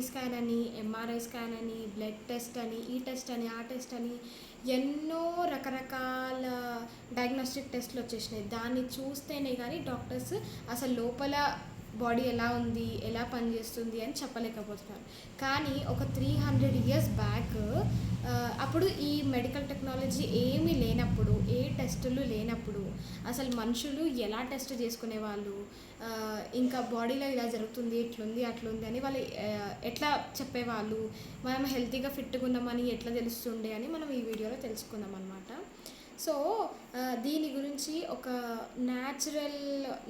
Scan అని, MRI scan అని, blood test అని, ఈ టెస్ట్ అని, ఆ టెస్ట్ అని ఎన్నో రకరకాల డయాగ్నోస్టిక్ టెస్ట్లు వచ్చేసినాయి. దాన్ని చూస్తేనే కానీ డాక్టర్స్ అసలు లోపల బాడీ ఎలా ఉంది, ఎలా పనిచేస్తుంది అని చెప్పలేకపోతున్నారు. కానీ ఒక 300 ఇయర్స్ బ్యాక్ అప్పుడు ఈ మెడికల్ టెక్నాలజీ ఏమీ లేనప్పుడు, ఏ టెస్టులు లేనప్పుడు అసలు మనుషులు ఎలా టెస్ట్ చేసుకునేవాళ్ళు, ఇంకా బాడీలో ఇలా జరుగుతుంది, ఇట్లుంది, అట్లుంది అని వాళ్ళు ఎట్లా చెప్పేవాళ్ళు, మనం హెల్తీగా ఫిట్గా ఉన్నామని ఎట్లా తెలుస్తుండే అని మనం ఈ వీడియోలో తెలుసుకుందాం అనమాట. సో దీని గురించి ఒక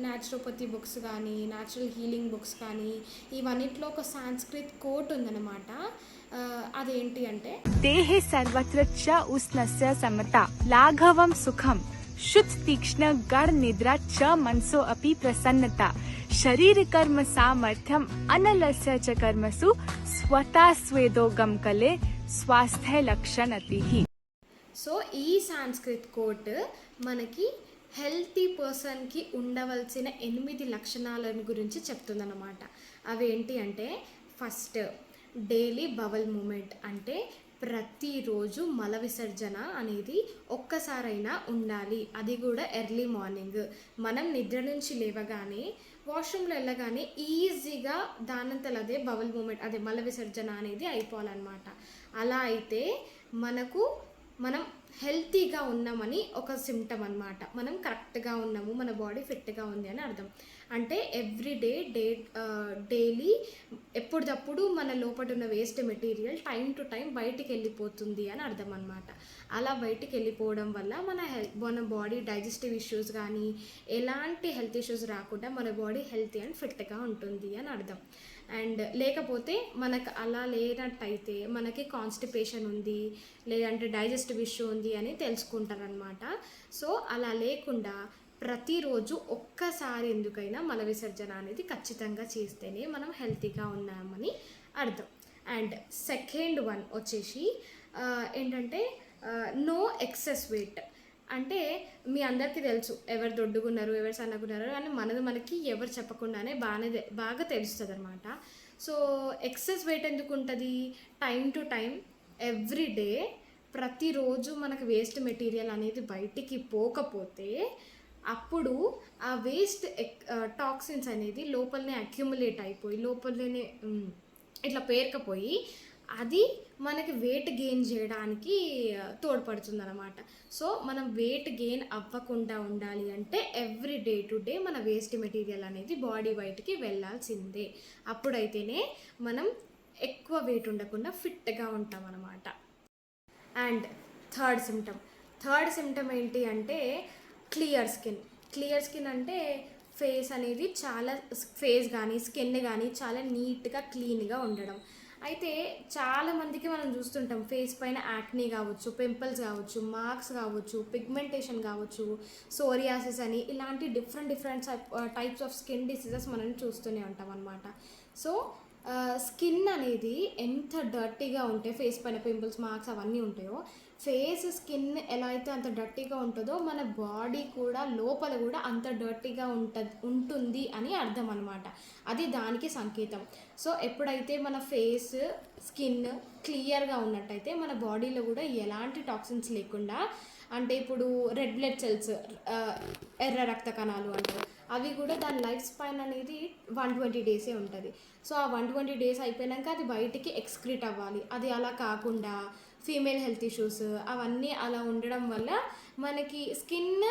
న్యాచురోపతి బుక్స్ కానీ, న్యాచురల్ హీలింగ్ బుక్స్ కానీ ఇవన్నిట్లో ఒక సాంస్క్రిట్ కోట్ ఉందన్నమాట. అదేంటి అంటే, దేహే సర్వత్ర చ ఉష్ణస్య సమత లాఘవం సుఖం शुद्ध तीक्ष्ण गण निद्रा च मनसो अपि प्रसन्नता शरीर कर्म सामर्थ्यम अनलस्य च कर्मसु स्वता स्वेदोगम कले स्वास्थ्य लक्षणति. సో ఈ సాంస్క్రిట్ కోట్ మనకి హెల్తీ పర్సన్కి ఉండవలసిన 8 లక్షణాలను గురించి చెప్తుందన్నమాట. అవేంటి అంటే, ఫస్ట్ డైలీ బవల్ మూమెంట్, అంటే ప్రతిరోజు మల విసర్జన అనేది ఒక్కసారైనా ఉండాలి. అది కూడా ఎర్లీ మార్నింగ్ మనం నిద్ర నుంచి లేవగానే వాష్రూమ్లో వెళ్ళగానే ఈజీగా దానంతలదే బవల్ మూమెంట్, అదే మల విసర్జన అనేది అయిపోవాలన్నమాట. అలా అయితే మనం హెల్తీగా ఉన్నామని ఒక సిమ్టమ్ అనమాట. మనం కరెక్ట్గా ఉన్నాము, మన బాడీ ఫిట్గా ఉంది అని అర్థం. అంటే ఎవ్రీడే డైలీ ఎప్పటికప్పుడు మన లోపల ఉన్న waste material time to time బయటికి వెళ్ళిపోతుంది అని అర్థం అనమాట. అలా బయటికి వెళ్ళిపోవడం వల్ల మన బాడీ డైజెస్టివ్ ఇష్యూస్ కానీ ఎలాంటి హెల్త్ ఇష్యూస్ రాకుండా మన బాడీ హెల్తీ అండ్ ఫిట్గా ఉంటుంది అని అర్థం. అండ్ లేకపోతే మనకు అలా లేనట్టయితే మనకి కాన్స్టిపేషన్ ఉంది, లేదంటే డైజెస్టివ్ ఇష్యూ ఉంది అని తెలుసుకుంటారనమాట. సో అలా లేకుండా ప్రతిరోజు ఒక్కసారి ఎందుకైనా మల విసర్జన అనేది ఖచ్చితంగా చేస్తేనే మనం హెల్తీగా ఉన్నామని అర్థం. అండ్ సెకండ్ వన్ వచ్చేసి ఏంటంటే, నో ఎక్సెస్ వెయిట్. అంటే మీ అందరికీ తెలుసు ఎవరు దొడ్డుగున్నారు, ఎవరు సన్నగున్నారు అని మనకి ఎవరు చెప్పకుండానే బాగా తెలుస్తుంది అనమాట. సో ఎక్సెస్ వెయిట్ ఎందుకు ఉంటుంది? టైం టు టైం ఎవ్రీడే ప్రతిరోజు మనకు వేస్ట్ మెటీరియల్ అనేది బయటికి పోకపోతే అప్పుడు ఆ వేస్ట్ టాక్సిన్స్ అనేది లోపలనే అక్యుములేట్ అయిపోయి లోపలనే ఇట్లా పేరుకపోయి అది మనకి వెయిట్ గెయిన్ చేయడానికి తోడ్పడుతుంది అనమాట. సో మనం వెయిట్ గెయిన్ అవ్వకుండా ఉండాలి అంటే ఎవ్రీ డే టు డే మన వేస్ట్ మెటీరియల్ అనేది బాడీ బయటికి వెళ్ళాల్సిందే. అప్పుడైతేనే మనం ఎక్కువ వెయిట్ ఉండకుండా ఫిట్గా ఉంటాం అనమాట. అండ్ థర్డ్ సిమ్టమ్ ఏంటి అంటే, క్లియర్ స్కిన్ అంటే ఫేస్ అనేది ఫేస్ కానీ స్కిన్ కానీ చాలా నీట్గా క్లీన్గా ఉండడం. అయితే చాలామందికి మనం చూస్తుంటాం ఫేస్ పైన యాక్నీ కావచ్చు, పింపుల్స్ కావచ్చు, మార్క్స్ కావచ్చు, పిగ్మెంటేషన్ కావచ్చు, సోరియాసిస్ అని ఇలాంటి different types of skin diseases మనం చూస్తూనే ఉంటాం అనమాట. సో స్కిన్ అనేది ఎంత డర్టీగా ఉంటే ఫేస్ పైన పింపుల్స్, మార్క్స్ అవన్నీ ఉంటాయో, స్కిన్ ఎలా అయితే అంత డర్టీగా ఉంటుందో మన బాడీ కూడా లోపల కూడా అంత డర్టీగా ఉంటుంది అని అర్థం అనమాట. అది దానికి సంకేతం. సో ఎప్పుడైతే మన స్కిన్ క్లియర్గా ఉన్నట్టయితే మన బాడీలో కూడా ఎలాంటి టాక్సిన్స్ లేకుండా, అంటే ఇప్పుడు రెడ్ బ్లడ్ సెల్స్, ఎర్ర రక్త కణాలు అంటారు, అవి కూడా దాని లైఫ్ స్పాన్ అనేది 120 డేసే ఉంటుంది. సో ఆ 120 డేస్ అయిపోయాక అది బయటికి ఎక్స్క్రీట్ అవ్వాలి. అది అలా కాకుండా ఫీమేల్ హెల్త్ ఇష్యూస్ అవన్నీ అలా ఉండడం వల్ల మనకి స్కిన్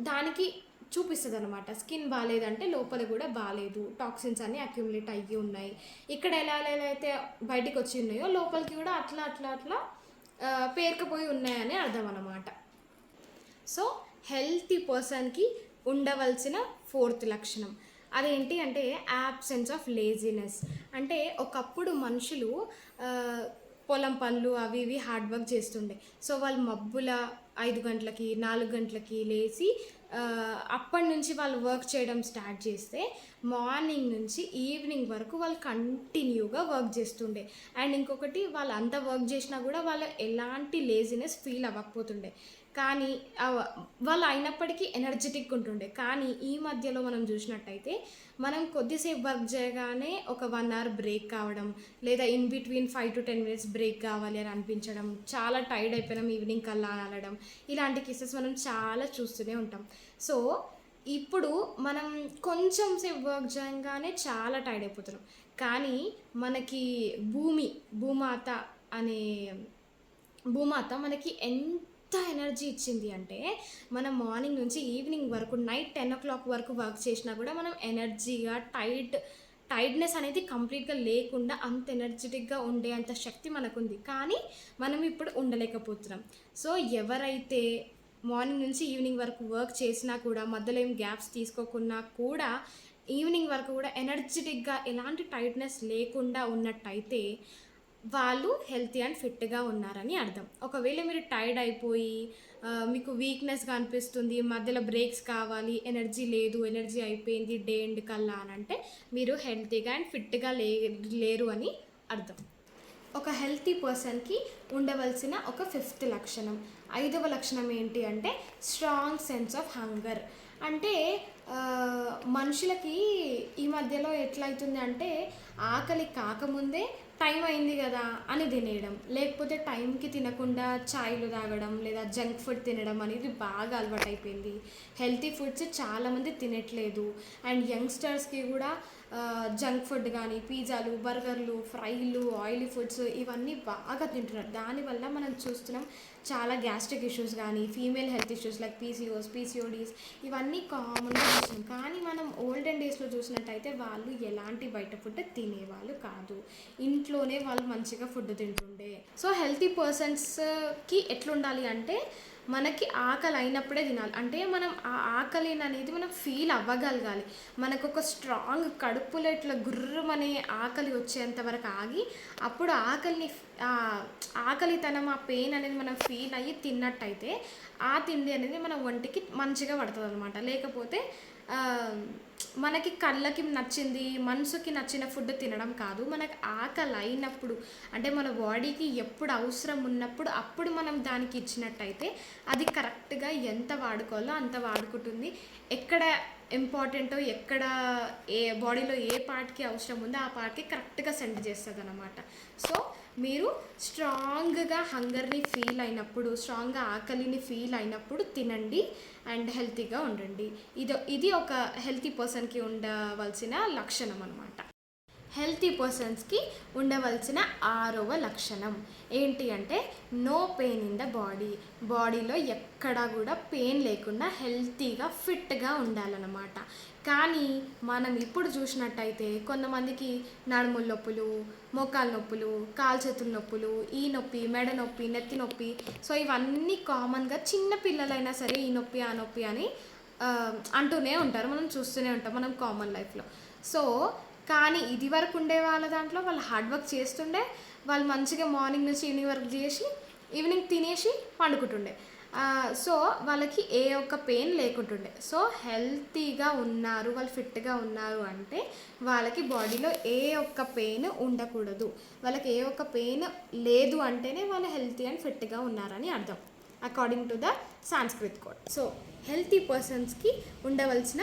దానికి చూపిస్తుంది అనమాట. స్కిన్ బాగాలేదంటే లోపల కూడా బాగాలేదు, టాక్సిన్స్ అన్నీ అక్యుములేట్ అయ్యి ఉన్నాయి, ఇక్కడ ఎలా అయితే బయటికి వచ్చి ఉన్నాయో లోపలికి కూడా అట్లా పేరుకుపోయి ఉన్నాయని అర్థం అన్నమాట. సో హెల్తీ పర్సన్కి ఉండవలసిన 4th లక్షణం అదేంటి అంటే, యాబ్సెన్స్ ఆఫ్ లేజినెస్. అంటే ఒకప్పుడు మనుషులు పొలం పనులు అవి ఇవి హార్డ్ వర్క్ చేస్తుండే. సో వాళ్ళు మబ్బుల 5 గంటలకి 4 గంటలకి లేచి అప్పటి నుంచి వాళ్ళు వర్క్ చేయడం స్టార్ట్ చేస్తే మార్నింగ్ నుంచి ఈవినింగ్ వరకు వాళ్ళు కంటిన్యూగా వర్క్ చేస్తుండే. అండ్ ఇంకొకటి వాళ్ళు అంత వర్క్ చేసినా కూడా వాళ్ళు ఎలాంటి లేజినెస్ ఫీల్ అవ్వకపోతుండే, కానీ వాళ్ళు అయినప్పటికీ ఎనర్జెటిక్ ఉంటుండే. కానీ ఈ మధ్యలో మనం చూసినట్టయితే మనం కొద్దిసేపు వర్క్ చేయగానే ఒక 1 అవర్ బ్రేక్ కావడం, లేదా in between 5 to 10 minutes break కావాలి అని అనిపించడం, చాలా టైర్డ్ అయిపోయినాం ఈవినింగ్ కల్లా అనడం, ఇలాంటి కేసెస్ మనం చాలా చూస్తూనే ఉంటాం. సో ఇప్పుడు మనం కొంచెం సేపు వర్క్ చేయగానే చాలా టైర్డ్ అయిపోతున్నాం. కానీ మనకి భూమాత అనే భూమాత మనకి ఎంత ఎనర్జీ ఇచ్చింది అంటే, మనం మార్నింగ్ నుంచి ఈవినింగ్ వరకు నైట్ 10 o'clock వరకు వర్క్ చేసినా కూడా మనం ఎనర్జీగా టైర్డ్నెస్ అనేది కంప్లీట్గా లేకుండా అంత ఎనర్జెటిక్గా ఉండే అంత శక్తి మనకుంది. కానీ మనం ఇప్పుడు ఉండలేకపోతున్నాం. సో ఎవరైతే మార్నింగ్ నుంచి ఈవినింగ్ వరకు వర్క్ చేసినా కూడా, మధ్యలో ఏం గ్యాప్స్ తీసుకోకున్నా కూడా, ఈవినింగ్ వరకు కూడా ఎనర్జెటిక్గా ఎలాంటి టైర్డ్నెస్ లేకుండా ఉన్నట్టయితే వాళ్ళు హెల్తీ అండ్ ఫిట్గా ఉన్నారని అర్థం. ఒకవేళ మీరు టైర్డ్ అయిపోయి మీకు వీక్నెస్గా అనిపిస్తుంది, మధ్యలో బ్రేక్స్ కావాలి, ఎనర్జీ లేదు, ఎనర్జీ అయిపోయింది డే ఎండ్ కల్లా అని అంటే మీరు హెల్తీగా అండ్ ఫిట్గా లేరు అని అర్థం. ఒక హెల్తీ పర్సన్కి ఉండవలసిన ఒక 5th లక్షణం, 5వ లక్షణం ఏంటి అంటే స్ట్రాంగ్ సెన్స్ ఆఫ్ హంగర్. అంటే మనుషులకి ఈ మధ్యలో ఎట్లయితుంది అంటే, ఆకలి కాకముందే టైం అయింది కదా అని తినేయడం, లేకపోతే టైంకి తినకుండా ఛాయ్లు తాగడం, లేదా జంక్ ఫుడ్ తినడం అనేది బాగా అలవాటు అయిపోయింది. హెల్తీ ఫుడ్స్ చాలామంది తినట్లేదు. అండ్ యంగ్స్టర్స్కి కూడా జంక్ ఫుడ్ కానీ, పిజ్జాలు, బర్గర్లు, ఫ్రైలు, ఆయిలీ ఫుడ్స్ ఇవన్నీ బాగా తింటున్నారు. దానివల్ల మనం చూస్తున్నాం చాలా గ్యాస్ట్రిక్ ఇష్యూస్ కానీ, female health issues like PCODs ఇవన్నీ కామన్గా చూస్తున్నాం. కానీ మనం ఓల్డెన్ డేస్లో చూసినట్టయితే వాళ్ళు ఎలాంటి బయట ఫుడ్ తినేవాళ్ళు కాదు, ఇంట్లోనే వాళ్ళు మంచిగా ఫుడ్ తింటుండే. సో హెల్తీ పర్సన్స్కి ఎట్లుండాలి అంటే, మనకి ఆకలి అయినప్పుడే తినాలి. అంటే మనం ఆ ఆకలి అనేది మనం ఫీల్ అవ్వగలగాలి. మనకు ఒక స్ట్రాంగ్ కడుపులో ఇట్లా గుర్రమనే ఆకలి వచ్చేంత వరకు ఆగి, అప్పుడు ఆకలితనం, ఆ పెయిన్ అనేది మనం ఫీల్ అయ్యి తిన్నట్టయితే ఆ తిండి అనేది మన ఒంటికి మంచిగా పడుతుంది అనమాట. లేకపోతే మనకి కళ్ళకి నచ్చింది, మనసుకి నచ్చిన ఫుడ్ తినడం కాదు. మనకు ఆకలి అయినప్పుడు, అంటే మన బాడీకి ఎప్పుడు అవసరం ఉన్నప్పుడు అప్పుడు మనం దానికి ఇచ్చినట్టయితే అది కరెక్ట్గా ఎంత వాడుకోవాలో అంత వాడుకుంటుంది. ఎక్కడ ఇంపార్టెంటో, ఎక్కడ బాడీలో ఏ పార్ట్కి అవసరం ఉందో ఆ పార్ట్కి కరెక్ట్గా సెండ్ చేస్తుంది అన్నమాట. సో మీరు స్ట్రాంగ్గా హంగర్ని ఫీల్ అయినప్పుడు, స్ట్రాంగ్గా ఆకలిని ఫీల్ అయినప్పుడు తినండి అండ్ హెల్తీగా ఉండండి. ఇది ఒక హెల్తీ పర్సన్కి ఉండవలసిన లక్షణం అన్నమాట. హెల్తీ పర్సన్స్కి ఉండవలసిన 6వ లక్షణం ఏంటి అంటే నో పెయిన్ ఇన్ ద బాడీలో ఎక్కడా కూడా పెయిన్ లేకుండా హెల్తీగా ఫిట్గా ఉండాలన్నమాట. కానీ మనం ఇప్పుడు చూసినట్టయితే కొంతమందికి నడుముల నొప్పులు, మోకాలు నొప్పులు, కాలు చేతుల నొప్పులు, ఈ నొప్పి, మెడ నొప్పి, నెత్తి నొప్పి, సో ఇవన్నీ కామన్గా చిన్న పిల్లలైనా సరే ఈ నొప్పి ఆ నొప్పి అని అంటూనే ఉంటారు, మనం చూస్తూనే ఉంటాం మనం కామన్ లైఫ్లో. సో కానీ ఇది వరకు ఉండే వాళ్ళ దాంట్లో వాళ్ళు హార్డ్ వర్క్ చేస్తుండే, వాళ్ళు మంచిగా మార్నింగ్ నుంచి ఈవినింగ్ వరకు చేసి ఈవినింగ్ తినేసి పండుకుంటుండే. సో వాళ్ళకి ఏ ఒక్క పెయిన్ లేకుంటుండే. సో హెల్తీగా ఉన్నారు, వాళ్ళు ఫిట్గా ఉన్నారు అంటే వాళ్ళకి బాడీలో ఏ ఒక్క పెయిన్ ఉండకూడదు. వాళ్ళకి ఏ ఒక్క పెయిన్ లేదు అంటేనే వాళ్ళు హెల్తీ అండ్ ఫిట్గా ఉన్నారని అర్థం, according to the Sanskrit code. So healthy పర్సన్స్కి ఉండవలసిన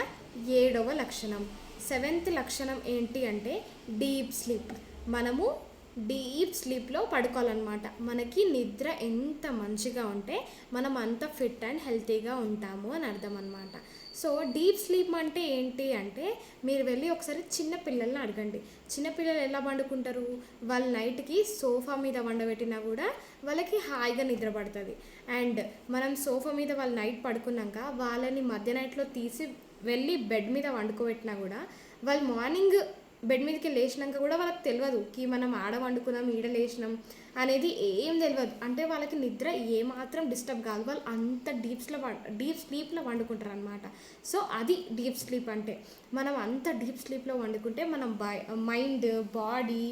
7వ లక్షణం, 7th లక్షణం ఏంటి అంటే డీప్ స్లీప్. మనము డీప్ స్లీప్లో పడుకోవాలన్నమాట. మనకి నిద్ర ఎంత మంచిగా ఉంటే మనం అంత ఫిట్ అండ్ హెల్తీగా ఉంటాము అని అర్థం అన్నమాట. సో డీప్ స్లీప్ అంటే ఏంటి అంటే, మీరు వెళ్ళి ఒకసారి చిన్న పిల్లల్ని అడగండి. చిన్నపిల్లలు ఎలా పండుకుంటారు, వాళ్ళ నైట్కి సోఫా మీద వండబెట్టినా కూడా వాళ్ళకి హాయిగా నిద్ర పడుతుంది. అండ్ మనం సోఫా మీద వాళ్ళు నైట్ పడుకున్నాక వాళ్ళని మధ్య నైట్లో తీసి వెళ్ళి బెడ్ మీద వండుకోబెట్టినా కూడా వాళ్ళు మార్నింగ్ బెడ్ మీదకి లేచినాక కూడా వాళ్ళకి తెలియదు కి మనం ఆడ వండుకున్నాం ఈడ లేచినాం అనేది ఏం తెలియదు. అంటే వాళ్ళకి నిద్ర ఏమాత్రం డిస్టర్బ్ కాదు, వాళ్ళు అంత డీప్ స్లీప్లో వండుకుంటారు అనమాట. సో అది డీప్ స్లీప్ అంటే. మనం అంత డీప్ స్లీప్లో వండుకుంటే మనం మైండ్, బాడీ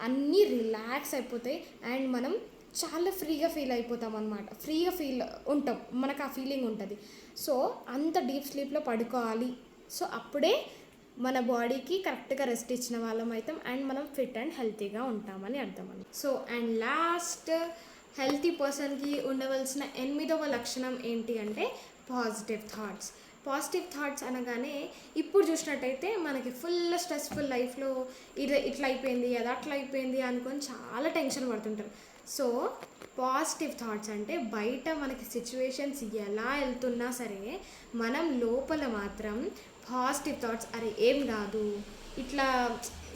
అన్నీ రిలాక్స్ అయిపోతాయి అండ్ మనం చాలా ఫ్రీగా ఫీల్ అయిపోతాం అనమాట, ఫ్రీగా ఫీల్ ఉంటాం, మనకు ఆ ఫీలింగ్ ఉంటుంది. సో అంత డీప్ స్లీప్లో పడుకోవాలి. సో అప్పుడే మన బాడీకి కరెక్ట్గా రెస్ట్ ఇచ్చిన వాళ్ళం అవుతాం అండ్ మనం ఫిట్ అండ్ హెల్తీగా ఉంటామని అర్థం అని. సో అండ్ లాస్ట్, హెల్తీ పర్సన్కి ఉండవలసిన 8వ లక్షణం ఏంటి అంటే పాజిటివ్ థాట్స్. పాజిటివ్ థాట్స్ అనగానే ఇప్పుడు చూసినట్టయితే మనకి ఫుల్ స్ట్రెస్ఫుల్ లైఫ్లో ఇది ఇట్లా అయిపోయింది, అది అట్లా అయిపోయింది అనుకొని చాలా టెన్షన్ పడుతుంటారు. సో పాజిటివ్ థాట్స్ అంటే బయట మనకి సిచ్యువేషన్స్ ఎలా వెళ్తున్నా సరే మనం లోపల మాత్రం పాజిటివ్ థాట్స్, అరే ఏం కాదు, ఇట్లా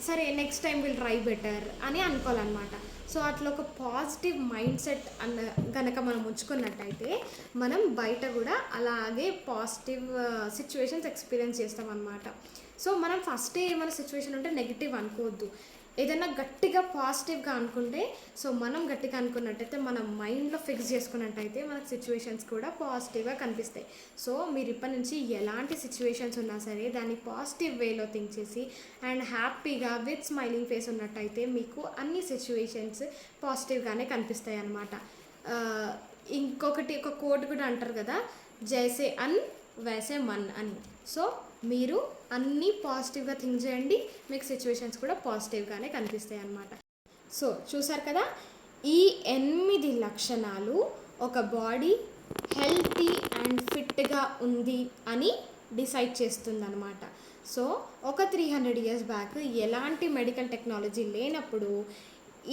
సరే next time will try better అని అనుకోవాలన్నమాట. సో అట్లా ఒక పాజిటివ్ మైండ్ సెట్ కనుక మనం ఉంచుకున్నట్టయితే మనం బయట కూడా అలాగే పాజిటివ్ సిచ్యువేషన్స్ ఎక్స్పీరియన్స్ చేస్తాం అన్నమాట. సో మనం ఫస్టే ఏమైనా సిచ్యువేషన్ ఉంటే నెగిటివ్ అనుకోవద్దు, ఏదైనా గట్టిగా పాజిటివ్గా అనుకుంటే, సో మనం గట్టిగా అనుకున్నట్టయితే మన మైండ్లో ఫిక్స్ చేసుకున్నట్టయితే మనకు సిచ్యువేషన్స్ కూడా పాజిటివ్గా కనిపిస్తాయి. సో మీరు ఇప్పటి నుంచి ఎలాంటి సిచ్యువేషన్స్ ఉన్నా సరే దాన్ని పాజిటివ్ వేలో థింక్ చేసి అండ్ హ్యాపీగా విత్ స్మైలింగ్ ఫేస్ ఉన్నట్టయితే మీకు అన్ని సిచ్యువేషన్స్ పాజిటివ్గానే కనిపిస్తాయి అన్నమాట. ఇంకొకటి, ఒక కోట్ కూడా అంటారు కదా, జైసే అన్ వైసే మన్ అని. సో మీరు అన్నీ పాజిటివ్గా థింక్ చేయండి, మీకు సిచ్యువేషన్స్ కూడా పాజిటివ్గానే కనిపిస్తాయి అన్నమాట. సో చూసారు కదా, ఈ 8 లక్షణాలు ఒక బాడీ హెల్తీ అండ్ ఫిట్గా ఉంది అని డిసైడ్ చేస్తుందన్నమాట. సో ఒక 300 years బ్యాక్ ఎలాంటి మెడికల్ టెక్నాలజీ లేనప్పుడు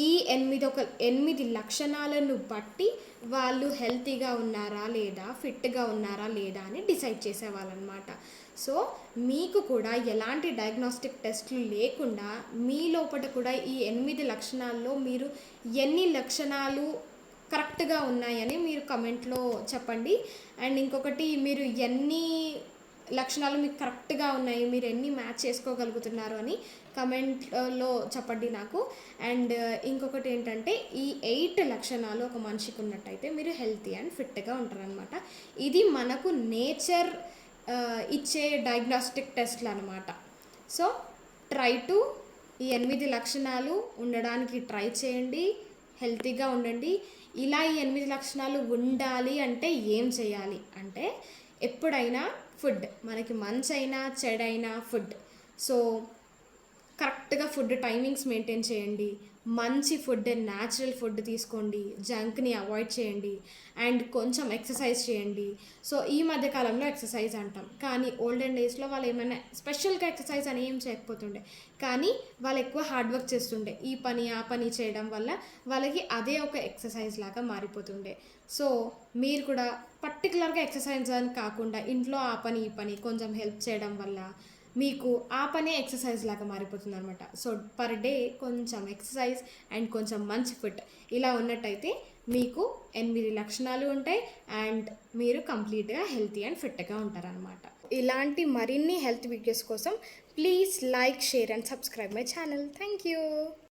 ఈ 8 లక్షణాలను బట్టి వాళ్ళు హెల్తీగా ఉన్నారా లేదా, ఫిట్గా ఉన్నారా లేదా అని డిసైడ్ చేసేవాళ్ళనమాట. సో మీకు కూడా ఎలాంటి డయాగ్నోస్టిక్ టెస్ట్లు లేకుండా మీ లోపల కూడా ఈ 8 లక్షణాల్లో మీరు ఎన్ని లక్షణాలు కరెక్ట్గా ఉన్నాయని మీరు కమెంట్లో చెప్పండి. అండ్ ఇంకొకటి, మీరు ఎన్ని లక్షణాలు మీకు కరెక్ట్గా ఉన్నాయి, మీరు ఎన్ని మ్యాచ్ చేసుకోగలుగుతున్నారు అని కమెంట్లో చెప్పండి నాకు. అండ్ ఇంకొకటి ఏంటంటే, ఈ 8 లక్షణాలు ఒక మనిషికి ఉన్నట్టయితే మీరు హెల్తీ అండ్ ఫిట్గా ఉంటారనమాట. ఇది మనకు నేచర్ ఇచ్చే డయాగ్నోస్టిక్ టెస్ట్లు అనమాట. సో ట్రై టు ఈ 8 లక్షణాలు ఉండడానికి ట్రై చేయండి, హెల్తీగా ఉండండి. ఇలా ఈ 8 లక్షణాలు ఉండాలి అంటే ఏం చేయాలి అంటే, ఎప్పుడైనా ఫుడ్, మనకి మంచైనా చెడైనా ఫుడ్. సో కరెక్ట్గా ఫుడ్ టైమింగ్స్ మెయింటైన్ చేయండి, మంచి ఫుడ్, న్యాచురల్ ఫుడ్ తీసుకోండి, జంక్ని అవాయిడ్ చేయండి అండ్ కొంచెం ఎక్సర్సైజ్ చేయండి. సో ఈ మధ్యకాలంలో ఎక్సర్సైజ్ అంటాం, కానీ ఓల్డెన్ డేస్లో వాళ్ళు ఏమైనా స్పెషల్గా ఎక్సర్సైజ్ అని ఏం చేయకపోతుండే, కానీ వాళ్ళు ఎక్కువ హార్డ్ వర్క్ చేస్తుండే, ఈ పని ఆ పని చేయడం వల్ల వాళ్ళకి అదే ఒక ఎక్సర్సైజ్ లాగా మారిపోతుండే. సో మీరు కూడా పర్టికులర్గా ఎక్సర్సైజ్ అని కాకుండా ఇంట్లో ఆ పని ఈ పని కొంచెం హెల్ప్ చేయడం వల్ల మీకు ఆ పనే ఎక్సర్సైజ్ లాగా మారిపోతుంది అనమాట. సో పర్ డే కొంచెం ఎక్సర్సైజ్ అండ్ కొంచెం మంచి ఫుడ్ ఇలా ఉన్నట్టయితే మీకు 8 లక్షణాలు ఉంటాయి అండ్ మీరు కంప్లీట్గా హెల్తీ అండ్ ఫిట్గా ఉంటారనమాట. ఇలాంటి మరిన్ని హెల్త్ వీడియోస్ కోసం please like, share and subscribe my channel. Thank you.